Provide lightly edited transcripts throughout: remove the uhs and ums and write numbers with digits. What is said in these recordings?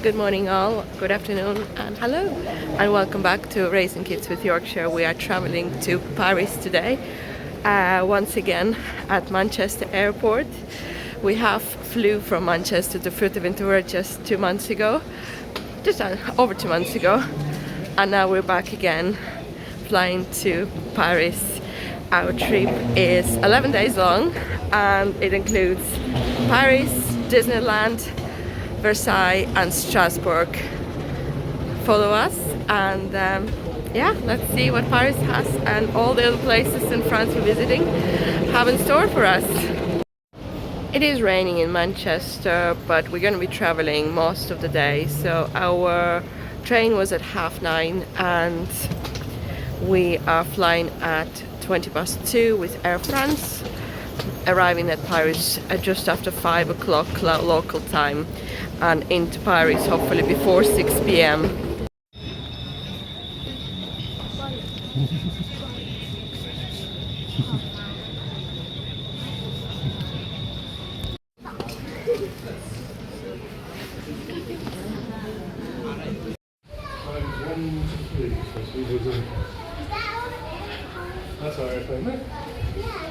Good morning all, good afternoon and hello, and welcome back to Raising Kids with Yorkshire. We are traveling to Paris today, once again at Manchester Airport. We have flew from Manchester to Fuerteventura just 2 months ago, just over 2 months ago, and now we're back again flying to Paris. Our trip is 11 days long and it includes Paris, Disneyland, Versailles and Strasbourg. Follow us and yeah, let's see what Paris has and all the other places in France we're visiting have in store for us. It is raining in Manchester, but we're going to be traveling most of the day. So our train was at 9:30 and we are flying at 2:20 with Air France, arriving at Paris at just after 5 o'clock local time and into Paris hopefully before 6 p.m.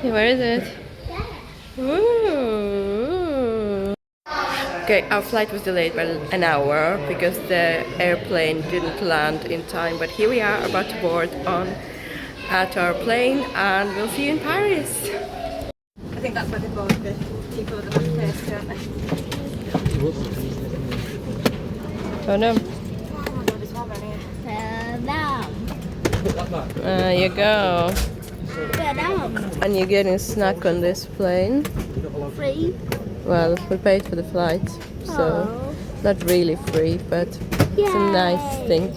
Where is it? Ooh. Okay, our flight was delayed by an hour because the airplane didn't land in time, but here we are about to board on at our plane and we'll see you in Paris. I think that's where they bought the people with the back first, don't they? Oh no. There's one on here. There you go. And you're getting a snack on this plane. Free. Well, we paid for the flight, so not really free, but it's a nice thing.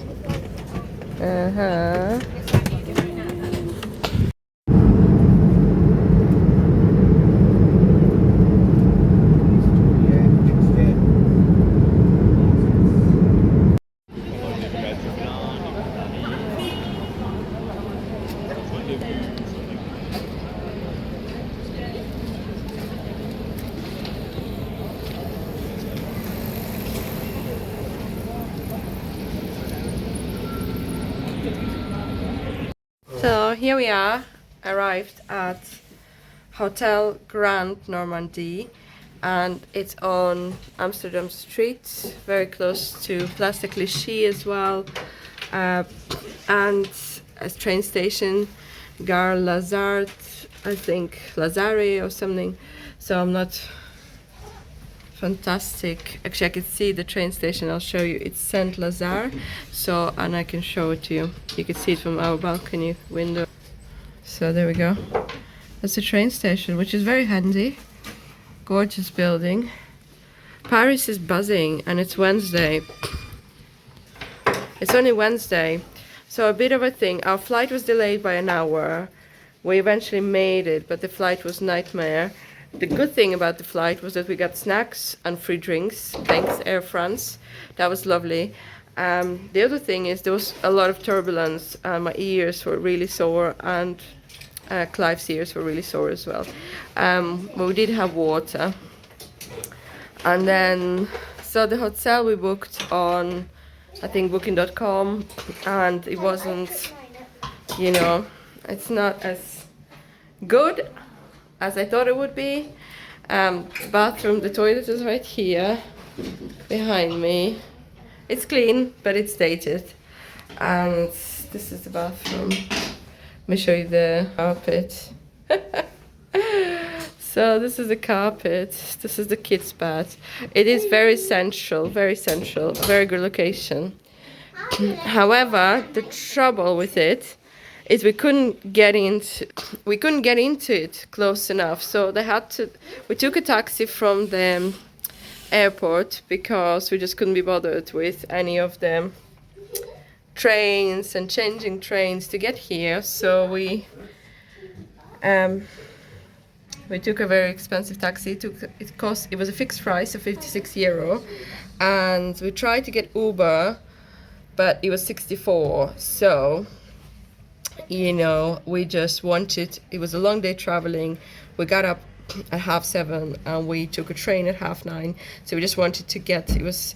So here we are, arrived at Hotel Grand Normandie, and it's on Amsterdam Street, very close to Place de Clichy as well, and a train station, Gare Lazare, I think Lazare or something. So I'm not fantastic. Actually, I can see the train station. I'll show you. It's Saint Lazare. So, and I can show it to you. You can see it from our balcony window. So there we go. That's the train station, which is very handy. Gorgeous building. Paris is buzzing, and it's Wednesday. It's only Wednesday, so a bit of a thing. Our flight was delayed by an hour. We eventually made it, but the flight was nightmare. The good thing about the flight was that we got snacks and free drinks, thanks Air France. That was lovely. The other thing is there was a lot of turbulence. My ears were really sore, and Clive's ears were really sore as well. But we did have water. And then, so the hotel we booked on, I think, booking.com, and it wasn't, you know, it's not as good as I thought it would be. Bathroom, the toilet is right here behind me. It's clean, but it's dated. And this is the bathroom. Let me show you the carpet. So this is the carpet. This is the kids' bath. It is very central, very good location. However, the trouble with it is we couldn't get into it close enough. So we took a taxi from the airport because we just couldn't be bothered with any of the trains and changing trains to get here. So we took a very expensive taxi. It was a fixed price of €56, and we tried to get Uber, but it was 64. So, you know, we just wanted, it was a long day traveling. We got up at 7:30 and we took a train at 9:30. So we just wanted to get, it was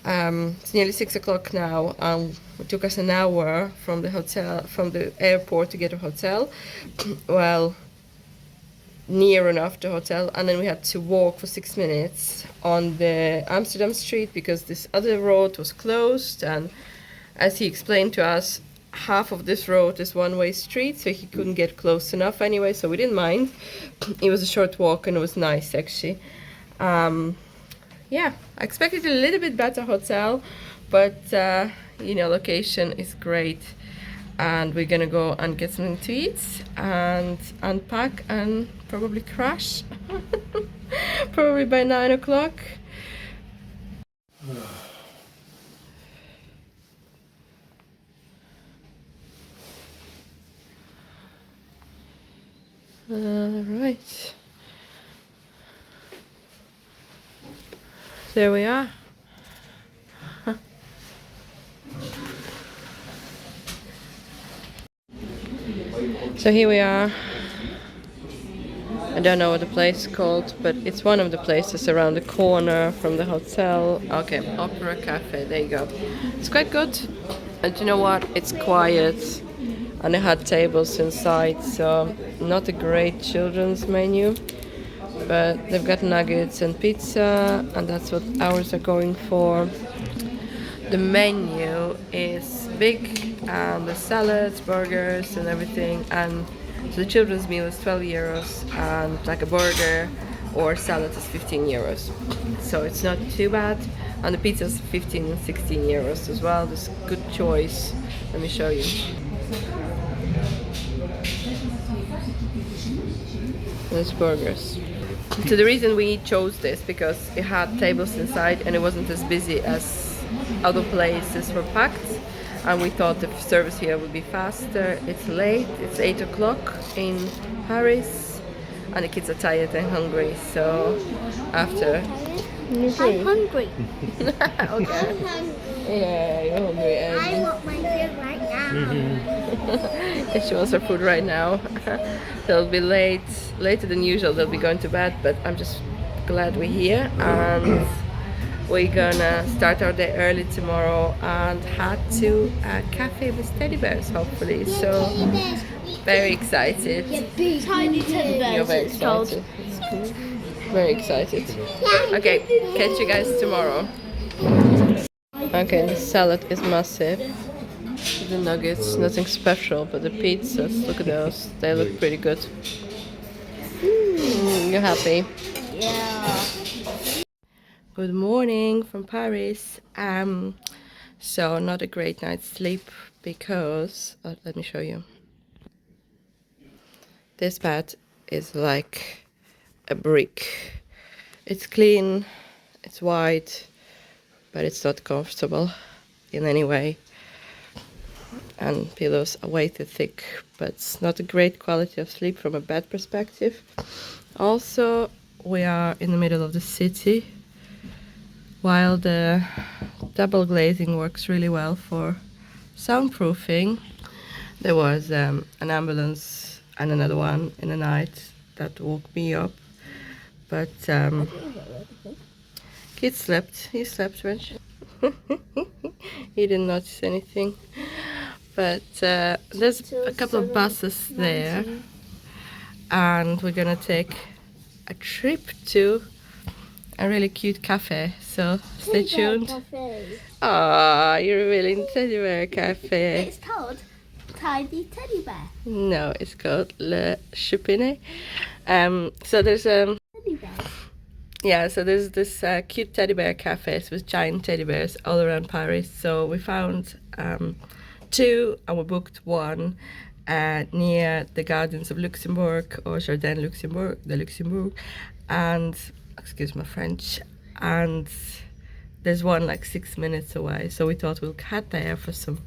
It's nearly 6 o'clock now. It took us an hour from the hotel, from the airport to get a hotel. Well, near enough to hotel, and then we had to walk for 6 minutes on the Amsterdam street because this other road was closed, and as he explained to us, half of this road is one-way street, so he couldn't get close enough anyway, so we didn't mind. It was a short walk and it was nice actually. Yeah, I expected a little bit better hotel, but you know, location is great. And we're gonna go and get something to eat and unpack and probably crash. Probably by 9 o'clock. Right. There we are. So here we are. I don't know what the place is called, but it's one of the places around the corner from the hotel. Okay, Opera Cafe, there you go. It's quite good. And you know what? It's quiet. And they had tables inside, so not a great children's menu. But they've got nuggets and pizza, and that's what ours are going for. The menu is big, and the salads, burgers and everything, and so the children's meal is 12 euros and like a burger or salad is 15 euros. So it's not too bad, and the pizza is 15 and 16 euros as well. This is a good choice. Let me show you. There's burgers. So the reason we chose this because it had tables inside and it wasn't as busy as other places were packed, and we thought the service here would be faster. It's late, it's 8 o'clock in Paris, and the kids are tired and hungry, so after... I'm hungry. Okay. I'm hungry. Yeah, you're hungry. I want my food right now. And she wants her food right now. They'll be late, later than usual. They'll be going to bed, but I'm just glad we're here, and we're gonna start our day early tomorrow and head to a cafe with teddy bears, hopefully. So very excited. Tiny teddy bears. You're very excited. Very excited. Okay, catch you guys tomorrow. Okay, the salad is massive. The nuggets, nothing special, but the pizzas, look at those. They look pretty good. You happy? Yeah. Good morning from Paris. So not a great night's sleep because let me show you. This bed is like a brick. It's clean, it's white, but it's not comfortable in any way. And pillows are way too thick, but it's not a great quality of sleep from a bed perspective. Also, we are in the middle of the city. While the double glazing works really well for soundproofing, there was an ambulance and another one in the night that woke me up. But kid slept. He slept, Rich. He didn't notice anything. But there's a couple of buses there, and we're gonna take a trip to a really cute cafe, so stay tuned. Ah, you're revealing Teddy Bear Café. It's called Tiny Teddy Bear. No, it's called Le Choupinet. So there's Teddy bear. yeah, so there's this cute teddy bear cafes with giant teddy bears all around Paris. So we found two, and we booked one near the gardens of Luxembourg, or Jardin Luxembourg, the Luxembourg, and excuse my French, and there's one like 6 minutes away. So we thought we'll head there for some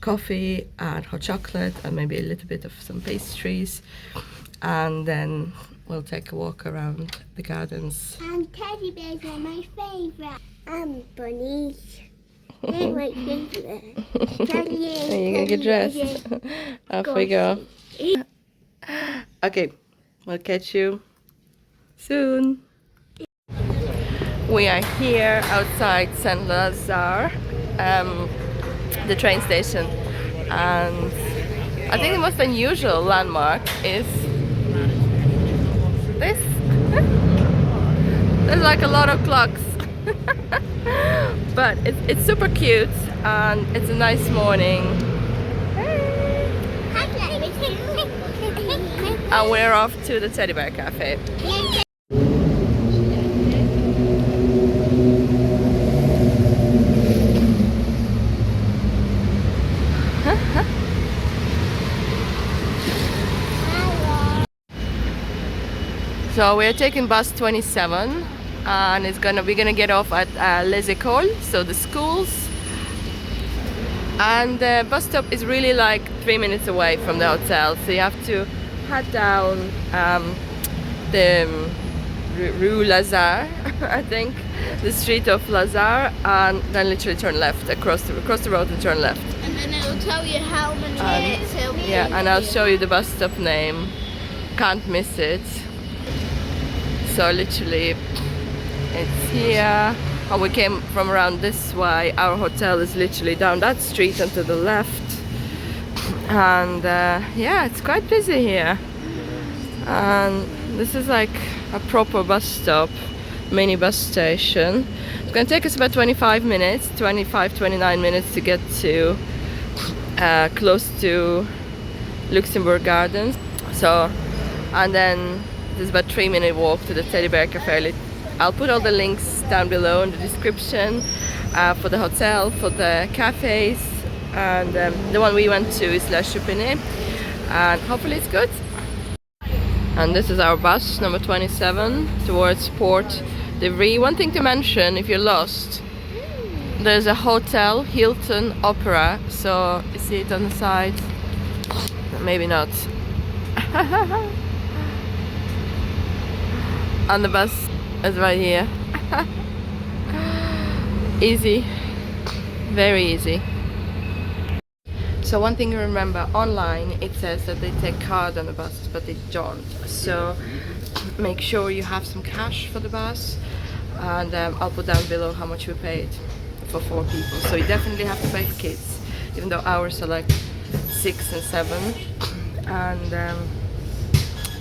coffee and hot chocolate and maybe a little bit of some pastries, and then we'll take a walk around the gardens. And teddy bears are my favourite. Bunnies. They're my favourite. Are you gonna get dressed? Off we go. Okay, we'll catch you soon. We are here outside Saint Lazare, the train station, and I think the most unusual landmark is this. There's like a lot of clocks, but it's super cute and it's a nice morning. And we're off to the Teddy Bear Café. So we're taking bus 27 and we're gonna get off at Les Écoles, so the schools. And the bus stop is really like 3 minutes away from the hotel, so you have to head down the Rue Lazare, I think, the street of Lazare, and then literally turn left across the road and turn left. And then it'll tell you how many minutes it'll be. Yeah, and I'll show you the bus stop name. Can't miss it. So literally, it's here. And we came from around this way. Our hotel is literally down that street and to the left. And yeah, it's quite busy here. And this is like a proper bus stop, mini bus station. It's gonna take us about 29 minutes to get to close to Luxembourg Gardens. So, and then there's about 3-minute walk to the Teddy Bear Café. I'll put all the links down below in the description for the hotel, for the cafes, and the one we went to is La Choupinet, and hopefully it's good. And this is our bus, number 27, towards Port de Vries. One thing to mention, if you're lost, there's a hotel, Hilton Opera, so you see it on the side. Maybe not. And the bus is right here. Easy, very easy. So one thing to remember, online it says that they take card on the bus, but they don't. So make sure you have some cash for the bus, and I'll put down below how much we paid for 4 people. So you definitely have to pay for kids, even though ours are like 6 and 7. And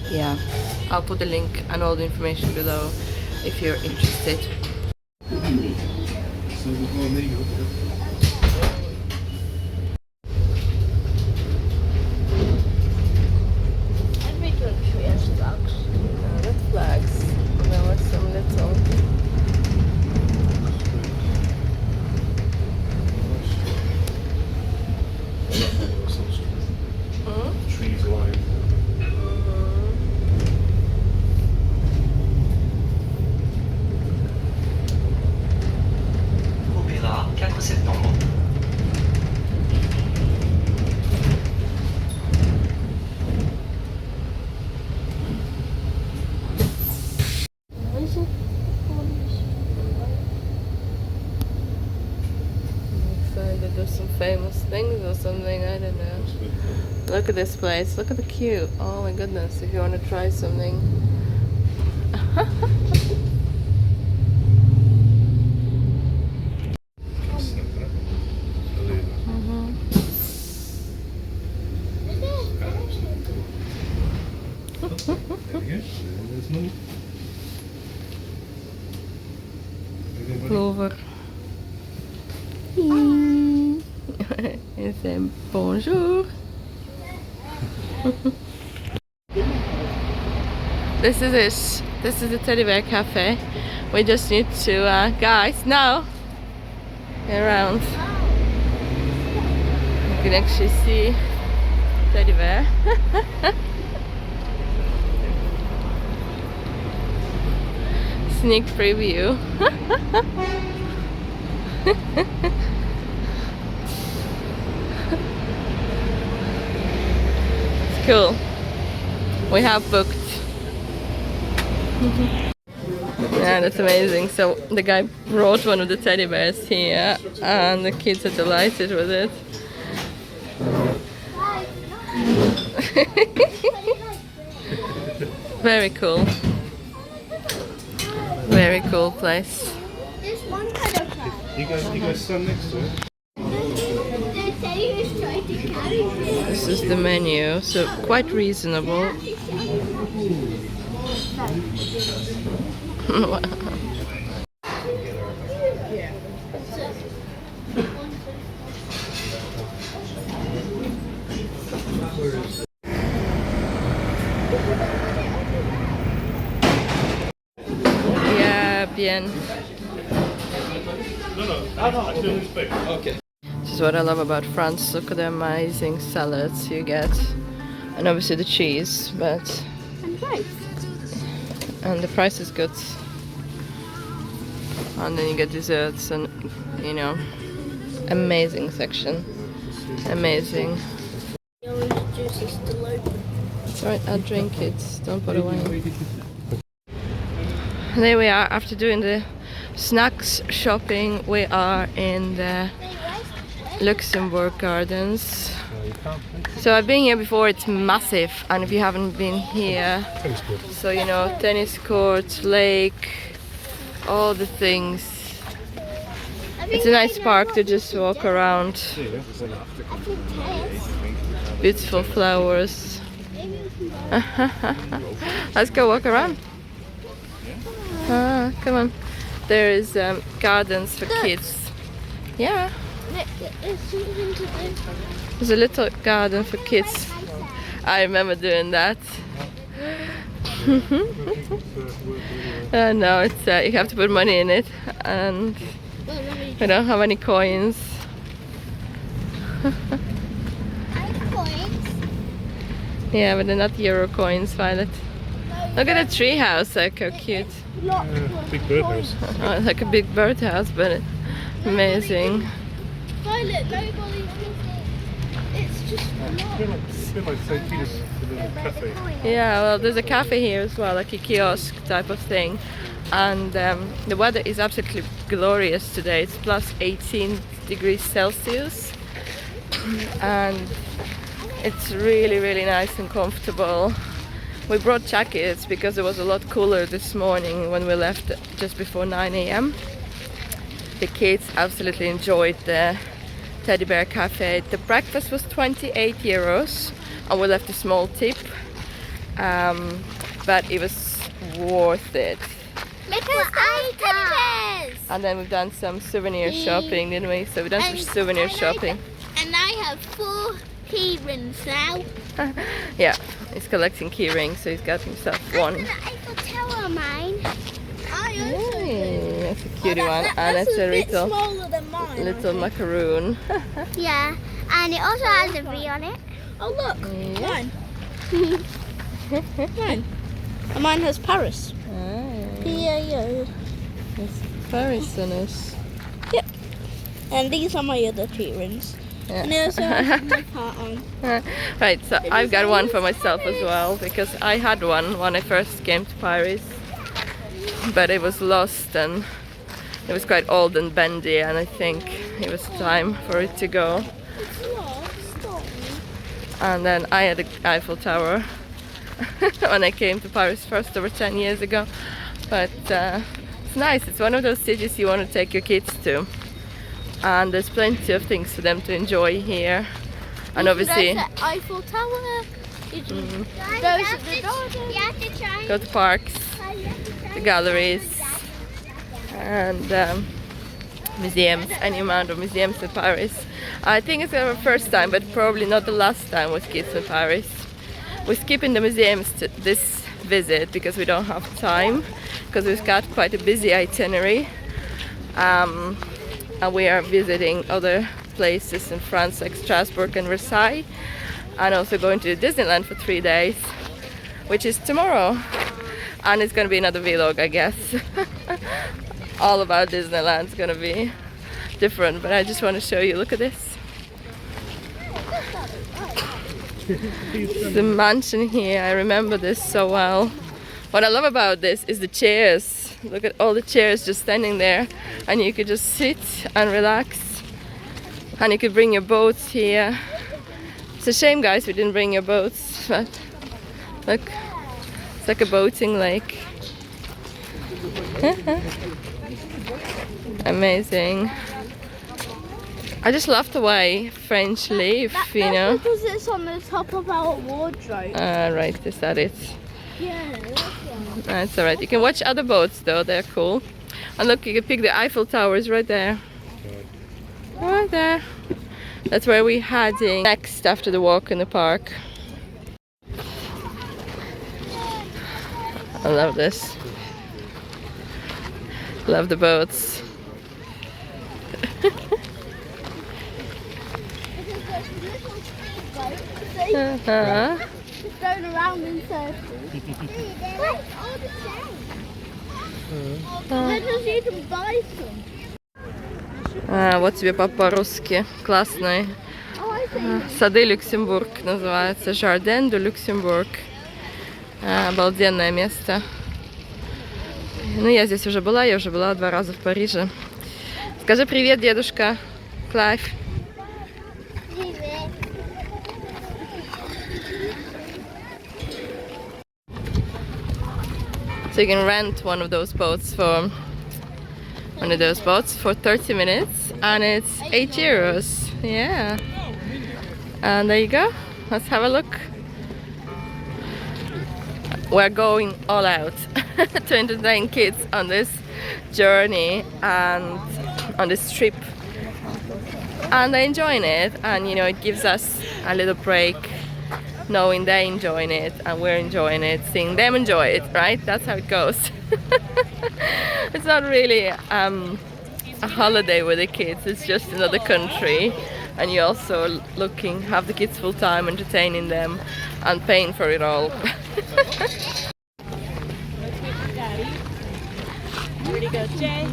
yeah, I'll put the link and all the information below if you're interested. Flags. There were some little. Trees lined. Opéra 4 septembre. They do some famous things or something, I don't know. Look at this place, look at the queue. Oh my goodness, if you want to try something. Clover. Et c'est bonjour. This is it. This is the Teddy Bear Cafe. We just need to, guys, now get around. You can actually see Teddy Bear. Sneak preview. It's cool. We have booked. Yeah, that's amazing. So the guy brought one of the teddy bears here and the kids are delighted with it. Very cool. Very cool place. You guys stand next to it. The Teddy was trying to carry me. This is the menu, so quite reasonable. Yeah, bien. Okay. This is what I love about France. Look at the amazing salads you get, and obviously the cheese, but and the price is good. And then you get desserts and, you know, amazing section. Amazing. The orange juice is still open. It's alright, I'll drink it. Don't put it away. There we are. After doing the snacks shopping, we are in the Luxembourg Gardens. So I've been here before. It's massive, and if you haven't been here, so you know, tennis court, lake, all the things. It's a nice park to just walk around. Beautiful flowers. Let's go walk around. Come on. There is gardens for kids. Yeah. There's a little garden for kids. I remember doing that. No, it's you have to put money in it, and we don't have any coins. Yeah, but they're not euro coins, Violet. Look at the tree house, like how cute. Big birdhouse. Oh, it's like a big birdhouse, but amazing. Violet, nobody. It's just It's a bit like St. Peter's Cafe. Yeah, well, there's a cafe here as well, like a kiosk type of thing. And the weather is absolutely glorious today. It's plus 18 degrees Celsius. And it's really, really nice and comfortable. We brought jackets because it was a lot cooler this morning when we left just before 9 a.m. The kids absolutely enjoyed the Teddy Bear Café. The breakfast was 28 euros and we left a small tip, but it was worth it. because I teddy bears. And then we've done some souvenir shopping, didn't we? So we've done some souvenir shopping. And I have 4 key rings now. Yeah, he's collecting key rings, so he's got himself one. I've got an Eiffel Tower, mine. Hey, that's a cutie one, and it's a little, smaller than mine. little macaroon. Yeah, and it also has a V on it. Oh look, Yeah. mine. Mine. And mine has Paris. P-A-O. It's Paris on us. And these are my other key rings. And they Yeah. also have my heart on. Right, so I've got one for myself as well, because I had one when I first came to Paris, but it was lost and it was quite old and bendy, and I think it was time for it to go. And then I had the Eiffel Tower when I came to Paris first over 10 years ago. But it's nice. It's one of those cities you want to take your kids to. And there's plenty of things for them to enjoy here. And obviously There's the Eiffel Tower. Mhm. You have to try. go to parks, the galleries, and museums, any amount of museums in Paris. I think it's our first time, but probably not the last time with kids in Paris. We're skipping the museums to this visit because we don't have time, because we've got quite a busy itinerary. And we are visiting other places in France like Strasbourg and Versailles, and also going to Disneyland for 3 days, which is tomorrow. And it's going to be another vlog, I guess. All about Disneyland. It's going to be different, but I just want to show you. Look at this. The mansion here, I remember this so well. What I love about this is the chairs. Look at all the chairs just standing there, and you could just sit and relax, and you could bring your boats here. It's a shame, guys, we didn't bring your boats, but look, it's like a boating lake. Amazing. I just love the way French leaf, you know. Because it's on the top of our wardrobe. Right, is that it? Yeah, that's one. That's alright. You can watch other boats though, they're cool. And look, you can pick the Eiffel Tower, is right there. Right there. That's where we're heading next after the walk in the park. I love this. Love the boats. Uh-huh. Just going around in circles. Let us even buy some. Вот тебе папа русский, классный. Сады Люксембург называется, Jardin de Luxembourg. Обалденное место. Ну, я здесь уже была, я уже была 2 раза в Париже. Скажи привет, дедушка Клайв. So you can rent one of those boats for 30 minutes and it's 8 euros. Yeah. And there you go. Let's have a look. We're going all out to entertain kids on this journey and on this trip. And they're enjoying it, and you know, it gives us a little break knowing they're enjoying it and we're enjoying it, seeing them enjoy it, right? That's how it goes. It's not really a holiday with the kids, it's just another country, and you also have the kids full time, entertaining them and paying for it all. Pretty good, Jay.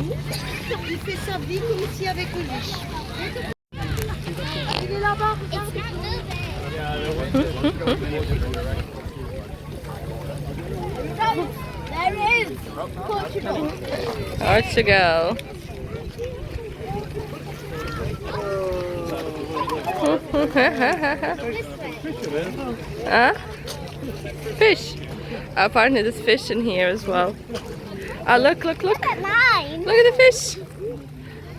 Il fait ça vite comme ici avec le liche. Il est là-bas. There it is. Portugal. Portugal. Huh? Fish. Apparently there's fish in here as well. Oh, look. Look at mine. Look at the fish.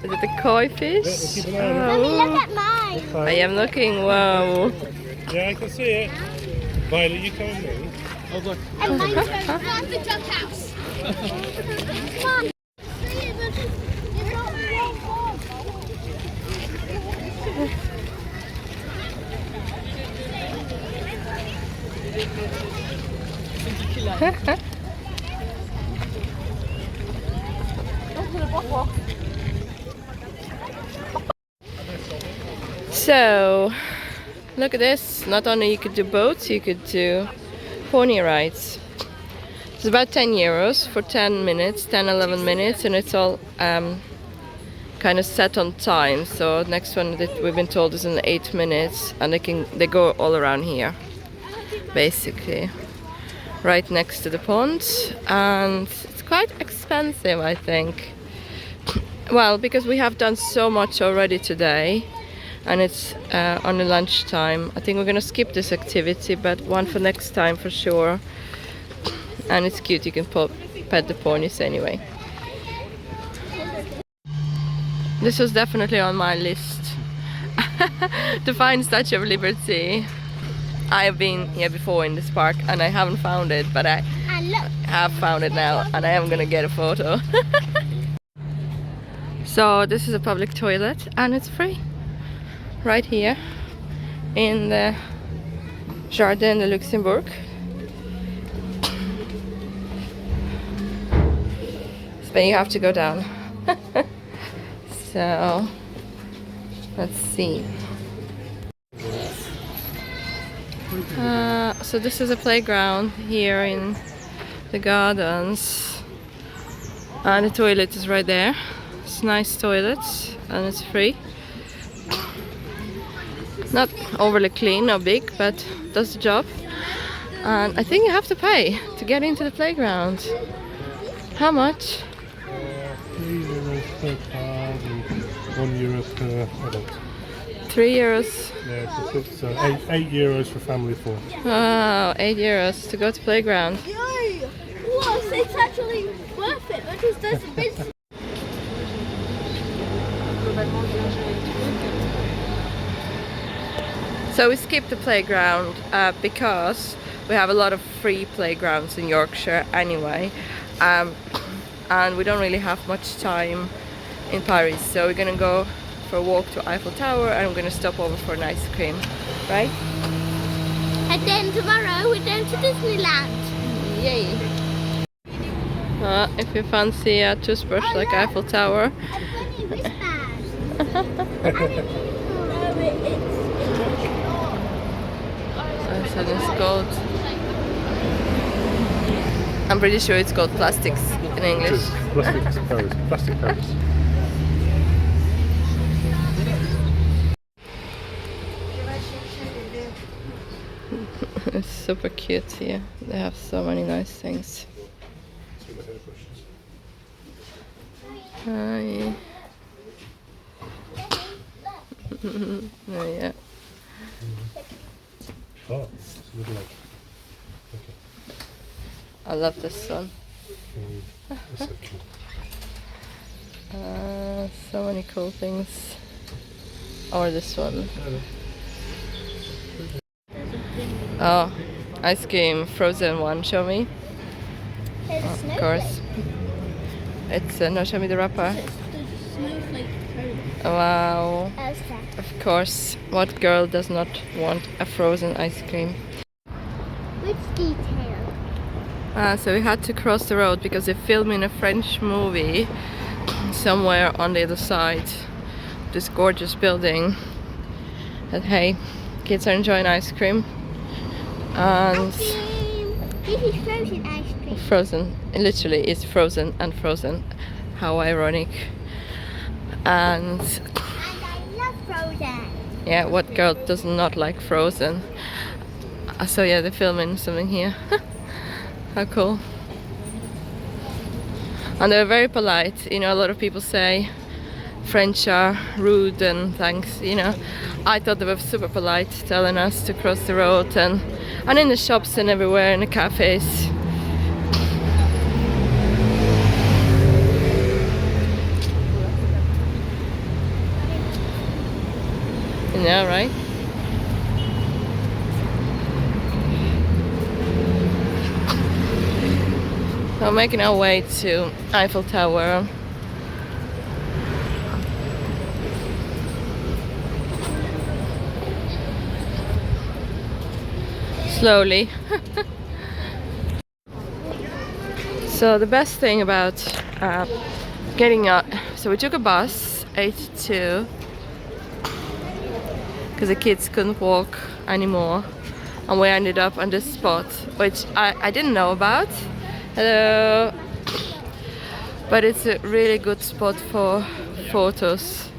Is it the koi fish? Mommy, look at mine. I am looking, wow. Yeah, I can see it. Violet, you come with me. And mine's around the duck house. Mom. So, look at this. Not only you could do boats, you could do pony rides. It's about 10 euros for 10 minutes, 10-11 minutes, and it's all kind of set on time. So next one that we've been told is in 8 minutes, and they go all around here, basically, right next to the pond, and it's quite expensive, I think. Well, because we have done so much already today, and it's on the lunchtime. I think we're gonna skip this activity, but one for next time for sure. And it's cute, you can pet the ponies anyway. This was definitely on my list to find Statue of Liberty. I have been here before in this park and I haven't found it, but I have found it now and I am gonna get a photo. So this is a public toilet and it's free. Right here in the Jardin de Luxembourg. But you have to go down. So let's see. So this is a playground here in the gardens, and the toilet is right there. It's a nice toilet and it's free. Not overly clean or big, but does the job. And I think you have to pay to get into the playground. How much? 3 euros per card and €1 per adult. 3 euros. Yeah, so it's 8 euros for family of 4. Oh, 8 euros to go to playground. Yay! What? It's actually worth it because there's a bit. So we skipped the playground because we have a lot of free playgrounds in Yorkshire anyway, and we don't really have much time in Paris, so we're gonna go for a walk to Eiffel Tower and we're gonna stop over for an ice cream, right? And then tomorrow we're going to Disneyland. Yay! If you fancy a toothbrush like look. Eiffel Tower. A bunny whispers. So it's called, I'm pretty sure it's called plastics in English. Plastic Paris. Plastic Paris. It's super cute here. They have so many nice things. Hi. Oh, yeah. Oh, it's a little like. Okay. I love this one. That's so cute. So many cool things. Or this one. Oh, ice cream, frozen one. Show me. There's Of course. It's no. Show me the wrapper. snowflake cone. Wow. Elsa. Of course. What girl does not want a frozen ice cream? Which detail? So we had to cross the road because they're filming a French movie somewhere on the other side. This gorgeous building. And hey, kids are enjoying ice cream. And Ice cream. This is frozen ice cream. frozen. It literally is frozen and frozen. How ironic. And And I love frozen. yeah, what girl does not like frozen? So yeah, they're filming something here. How cool. And they're very polite. You know, a lot of people say French are rude and thanks, you know. I thought they were super polite, telling us to cross the road, and in the shops and everywhere, in the cafes. Yeah, right? So we're making our way to Eiffel Tower. Slowly. So the best thing about getting out, so we took a bus, 82, because the kids couldn't walk anymore, and we ended up on this spot, which I didn't know about. Hello. But it's a really good spot for photos.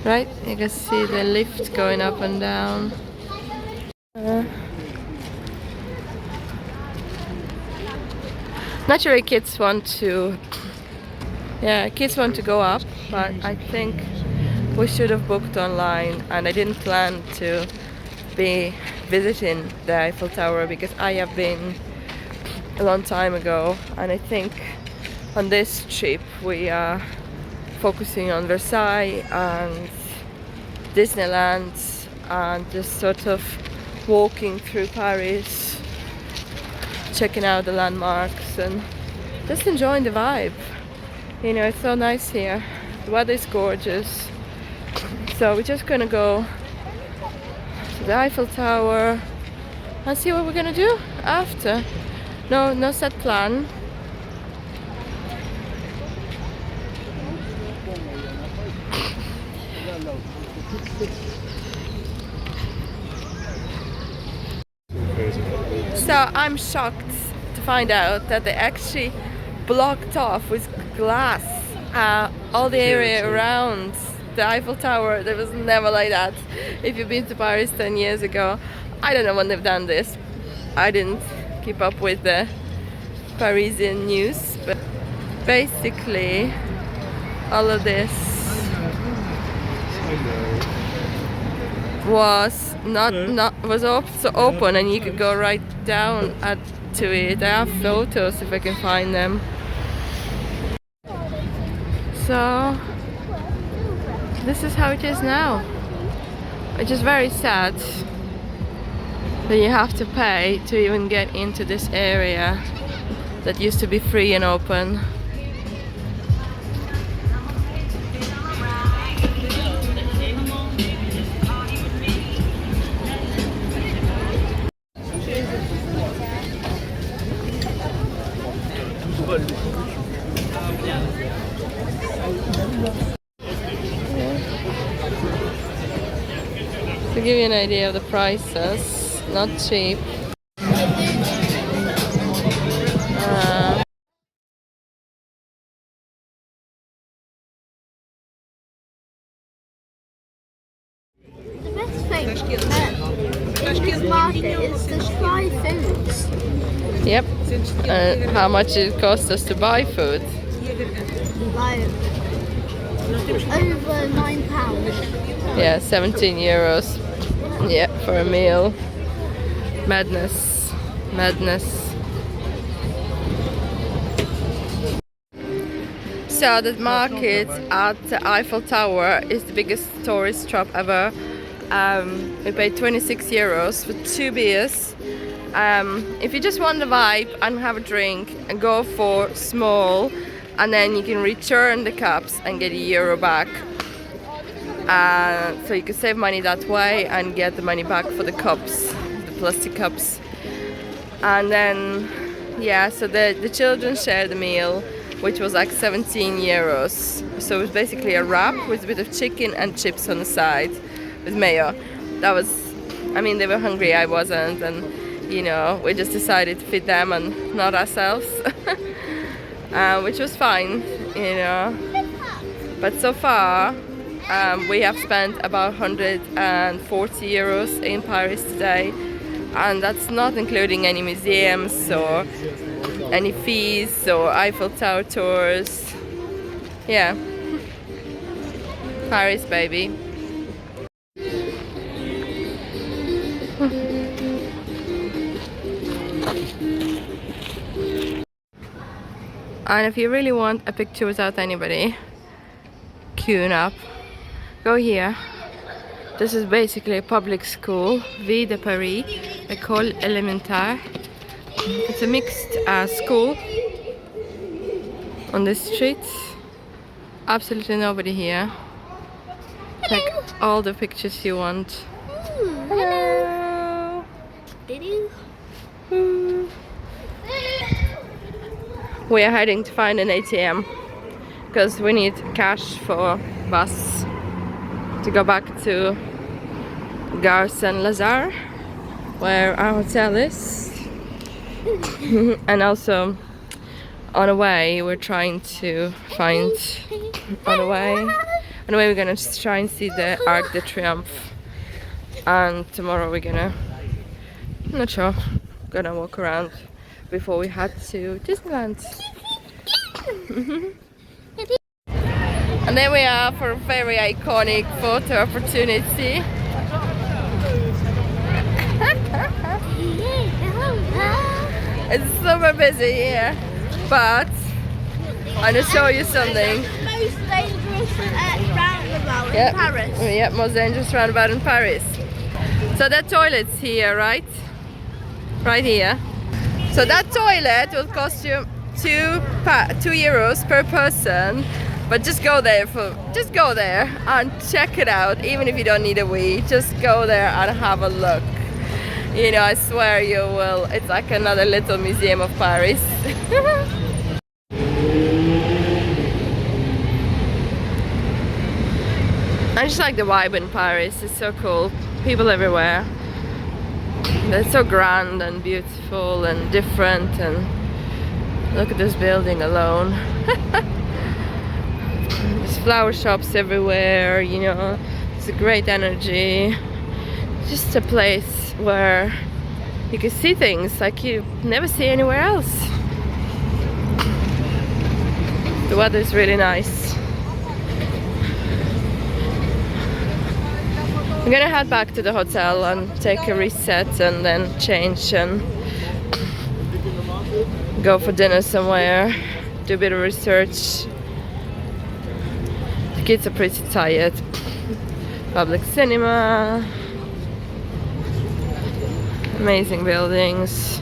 Right, you can see the lift going up and down. Naturally, kids want to go up, but I think we should have booked online, and I didn't plan to be visiting the Eiffel Tower because I have been a long time ago, and I think on this trip we are focusing on Versailles and Disneyland and just sort of walking through Paris, checking out the landmarks and just enjoying the vibe. You know, it's so nice here. The weather is gorgeous. So we're just gonna go to the Eiffel Tower and see what we're gonna do after. No set plan. So I'm shocked to find out that they actually blocked off with glass all the area around the Eiffel Tower. That was never like that. If you've been to Paris 10 years ago, I don't know when they've done this. I didn't keep up with the Parisian news, but basically all of this was open, and you could go right down to it. I have photos if I can find them. So this is how it is now. Which is very sad that you have to pay to even get into this area that used to be free and open. To give you an idea of the prices, not cheap. The best thing in this market is the dry foods. Yep. How much it costs us to buy food? Like over £9. Yeah, 17 euros. Yeah, for a meal. Madness. Madness. So the market at the Eiffel Tower is the biggest tourist shop ever. We paid 26 euros for 2 beers. If you just want the vibe and have a drink, and go for small, and then you can return the cups and get €1 back. So you can save money that way and get the money back for the cups, the plastic cups. And then, yeah, so the children shared the meal, which was like 17 euros. So it was basically a wrap with a bit of chicken and chips on the side with mayo. That was, I mean, they were hungry, I wasn't, and you know, we just decided to feed them and not ourselves, which was fine, you know. But so far, we have spent about 140 euros in Paris today, and that's not including any museums or any fees or Eiffel Tower tours. Yeah, Paris, baby. And if you really want a picture without anybody queuing up, go here. This is basically a public school, Ville de Paris, École Élémentaire. It's a mixed school on this street. Absolutely nobody here. Take all the pictures you want. Hello. We are heading to find an ATM because we need cash for bus to go back to Gare Saint-Lazare, where our hotel is. And also on the way we're trying to find we're gonna try and see the Arc de Triomphe, and tomorrow we're gonna, I'm not sure, gonna walk around before we head to Disneyland. And there we are for a very iconic photo opportunity. It's super busy here, but I'm gonna show you something. Most dangerous roundabout in Paris. Yeah, most dangerous roundabout in Paris. So that toilet's here, right? Right here. So that toilet will cost you €2 per person, but just go there and check it out. Even if you don't need a wee, just go there and have a look. You know, I swear you will. It's like another little museum of Paris. I just like the vibe in Paris. It's so cool. People everywhere. They're so grand and beautiful and different, and look at this building alone. There's flower shops everywhere, you know. It's a great energy. Just a place where you can see things like you never see anywhere else. The weather is really nice. I'm gonna head back to the hotel and take a reset and then change and go for dinner somewhere, do a bit of research. The kids are pretty tired. Public cinema. Amazing buildings.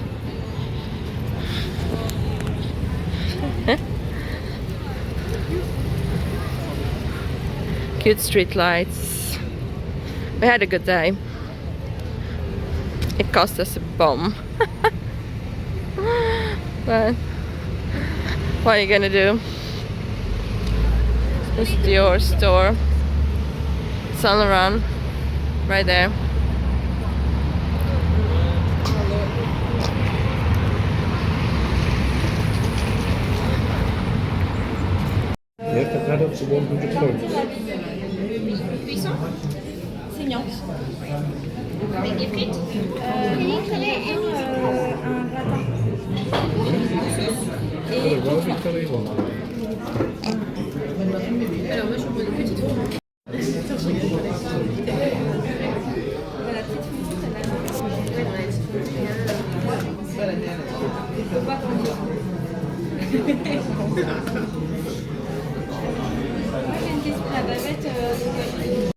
Cute street lights. We had a good day. It cost us a bomb. But what are you gonna do? It's the Dior store. Saint Laurent, right there. You have to add up to 100 points. Avec des frites What have you got in one? Alors moi je veux une petite fois. La bavette